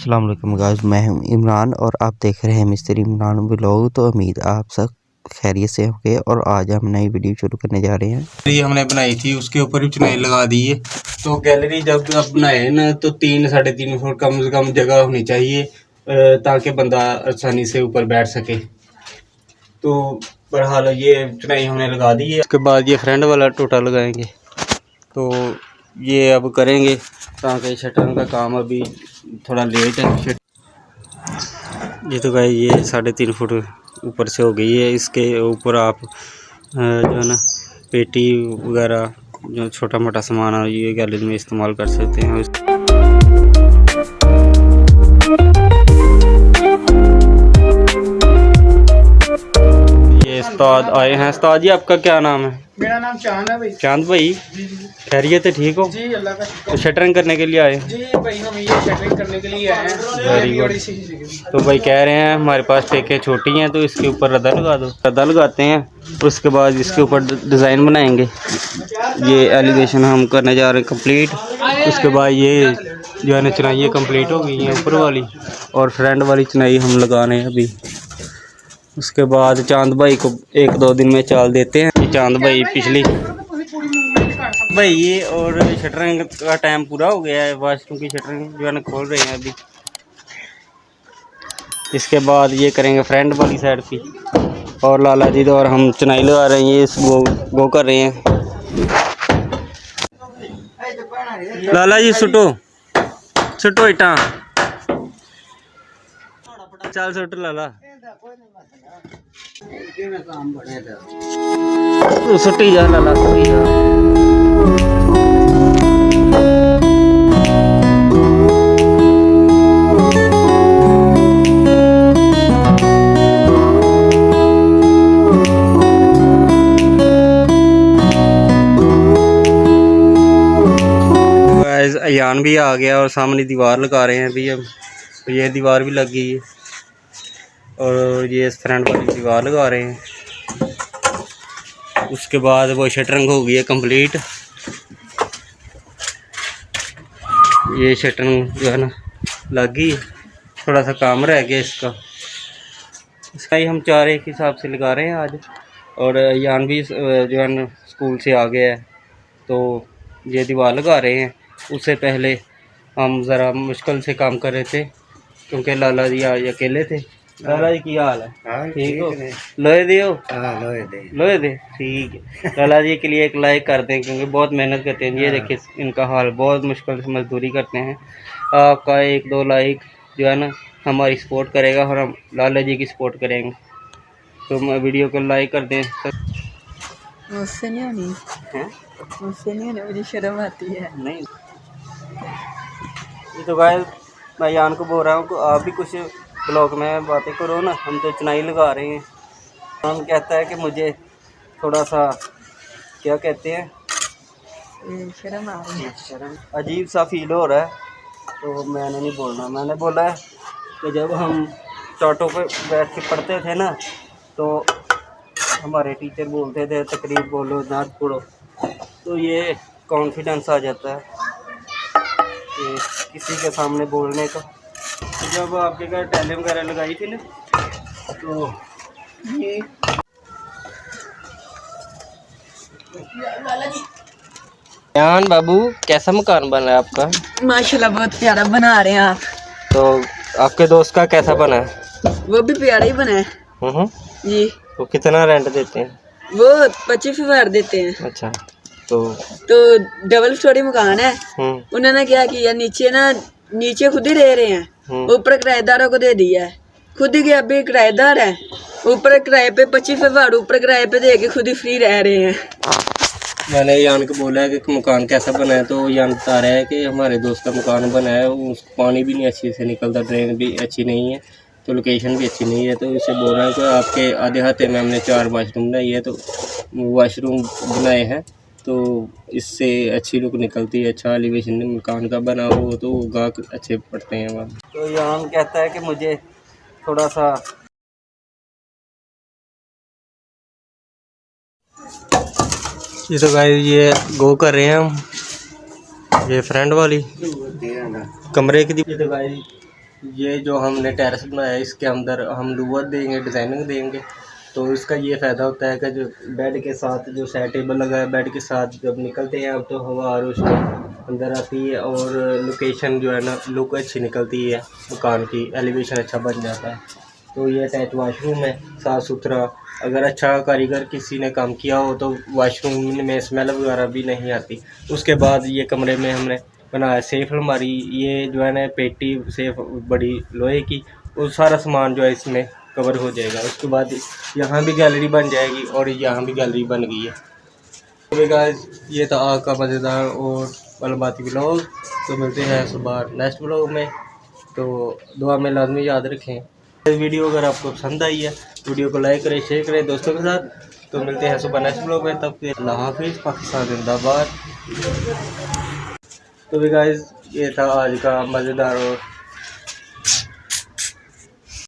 अस्सलाम वालेकुम गाइस, मैं हूं इमरान और आप देख रहे हैं मिस्टर इमरान व्लॉग। तो उम्मीद आप सब खैरियत से होंगे और आज हम नई वीडियो शुरू करने जा रहे हैं। ये हमने बनाई थी, उसके ऊपर भी चुनाई लगा दी है। तो गैलरी जब आप बनाए ना तो 3-3.5 फुट कम से कम जगह होनी चाहिए ताकि बंदा आसानी से ऊपर बैठ सके। तो बहरहाल ये चुनाई हमने लगा दी है। उसके बाद ये फ्रंट वाला टोटा लगाएंगे, तो ये अब करेंगे ताकि शटर का काम अभी थोड़ा लेट है। ये तो भाई ये 3.5 फुट ऊपर से हो गई है। इसके ऊपर आप जो है ना पेटी वगैरह जो छोटा मोटा सामान है ये गैलरी में इस्तेमाल कर सकते हैं। ये उस्ताद आए हैं। उस्ताद जी आपका क्या नाम है? मेरा नाम चांद है भाई। चांद भाई, खैरियत है? ठीक हो जी, अल्लाह का तो शटरिंग करने के लिए आए? जी भाई, हम ये शटरिंग करने के लिए आए हैं। Very good. तो भाई कह रहे हैं हमारे पास टेकें छोटी हैं तो इसके ऊपर रद्दा लगा दो। रद्दा लगाते हैं, उसके बाद इसके ऊपर डिज़ाइन बनाएंगे। ये एलिवेशन हम करने जा रहे हैं कंप्लीट। उसके बाद ये जो है ना चुनाई कंप्लीट हो गई है ऊपर वाली, और फ्रंट वाली चुनाई हम लगा रहे हैं अभी। उसके बाद चांद भाई को 1-2 दिन में चाल देते हैं। ये चांद भाई पिछली भाई ये और शटरिंग का टाइम पूरा हो गया है। वाशरूम की शटरिंग जो है ना खोल रहे हैं अभी। इसके बाद ये करेंगे फ्रंट वाली साइड की, और लाला जी तो और हम चुनाई लगा रहे हैं। ये इस वो कर रहे हैं। लाला जी सुटो सुटो इटा चल सुट लाला सुटी जा लाला सुटी जा। अयान भी आ गया और सामने दीवार लगा रहे हैं अभी। अब तो ये दीवार भी लग गई है और ये फ्रंट वाली दीवार लगा रहे हैं। उसके बाद वो शटरिंग हो गई है कंप्लीट। ये शटरिंग जो है ना लग गई, थोड़ा सा काम रह गया इसका ही हम 4 एक हिसाब से लगा रहे हैं आज। और यान भी जो है ना स्कूल से आ गया है तो ये दीवार लगा रहे हैं। उससे पहले हम ज़रा मुश्किल से काम कर रहे थे क्योंकि लाला जी आज अकेले थे। लाला जी की हाल है? ठीक हो? लोहे दे हो? लोहे दे ठीक है। लाला जी के लिए एक लाइक कर दें क्योंकि बहुत मेहनत करते हैं। ये देखिए इनका हाल, बहुत मुश्किल से मजदूरी करते हैं। आपका 1-2 लाइक जो है ना हमारी सपोर्ट करेगा और हम लाला जी की सपोर्ट करेंगे। तो वीडियो को लाइक कर दें। मुझसे नहीं होनी है, मुझसे नहीं होनी, मुझे शर्म आती है। नहीं ये तो भाई मैं यान को बोल रहा हूँ आप भी कुछ ब्लॉग में बातें करो ना, हम तो चुनाई लगा रहे हैं। यान कहता है कि मुझे थोड़ा सा क्या कहते हैं शर्म आ रही है, शर्म अजीब सा फील हो रहा है। तो मैंने नहीं बोलना, मैंने बोला है कि जब हम चाटों पे बैठ के पढ़ते थे ना तो हमारे टीचर बोलते थे तकरीर बोलो नात पढ़ो, तो ये कॉन्फिडेंस आ जाता है कि किसी के सामने बोलने का। तो जब आपके घर टैलें वगैरह लगाई थी ना तो ये यान बाबू कैसा मकान बना है आपका? माशाल्लाह बहुत प्यारा बना रहे हैं आप। तो आपके दोस्त का कैसा बना है? वो भी प्यारा ही बना है जी। वो कितना रेंट देते हैं? वो 25,000 देते हैं। अच्छा, तो डबल स्टोरी मकान है। उन्होंने क्या किया, नीचे खुद ही रह रहे हैं, ऊपर किराएदारों को दे दिया है। खुद ही अभी किराएदार है, ऊपर किराए पे 25,000 ऊपर किराए पे दे के खुद ही फ्री रह रहे हैं। मैंने यान को बोला है कि मकान कैसा बना है, तो यान बता रहा है कि हमारे दोस्त का मकान बना है, उसको पानी भी नहीं अच्छे से निकलता, ड्रेन भी अच्छी नहीं है, तो लोकेशन भी अच्छी नहीं है। तो इसे बोल रहा है कि आपके आधे हाथे में हमने 4 वाशरूम बनाई है, तो वाशरूम बनाए हैं तो इससे अच्छी लुक निकलती है। अच्छा एलिवेशन मकान का बना हो तो गाहक अच्छे पड़ते हैं वहाँ। तो यान कहता है कि मुझे थोड़ा सा ये तो गाइस ये गो कर रहे हैं हम, ये फ्रंट वाली कमरे की। ये तो गाइस ये जो हमने टेरेस बनाया है इसके अंदर हम लूवर देंगे, डिज़ाइनिंग देंगे। तो इसका ये फ़ायदा होता है कि जो बेड के साथ जो साइड टेबल लगा है, बेड के साथ जब निकलते हैं अब तो हवा और उसमें अंदर आती है और लोकेशन जो है ना लुक अच्छी निकलती है, मकान की एलिवेशन अच्छा बन जाता है। तो ये अटैच वाशरूम है, साफ़ सुथरा। अगर अच्छा कारीगर किसी ने काम किया हो तो वाशरूम में स्मेल वगैरह भी नहीं आती। उसके बाद ये कमरे में हमने बनाया सेफ अलमारी। ये जो है ना पेटी सेफ बड़ी लोहे की, वो सारा सामान जो है इसमें कवर हो जाएगा। उसके बाद यहाँ भी गैलरी बन जाएगी और यहाँ भी गैलरी बन गई है। तो गाइस ये था आज का मज़ेदार और मालूमाती व्लॉग। तो मिलते हैं सुबह नेक्स्ट व्लॉग में। तो दुआ में लाजमी याद रखें। वीडियो अगर आपको पसंद आई है वीडियो को लाइक करें, शेयर करें दोस्तों के साथ। तो मिलते हैं सुबह नेक्स्ट व्लॉग में, तब तक अल्लाह हाफिज़, पाकिस्तान जिंदाबाद। तो भी गाइस ये था आज का मज़ेदार और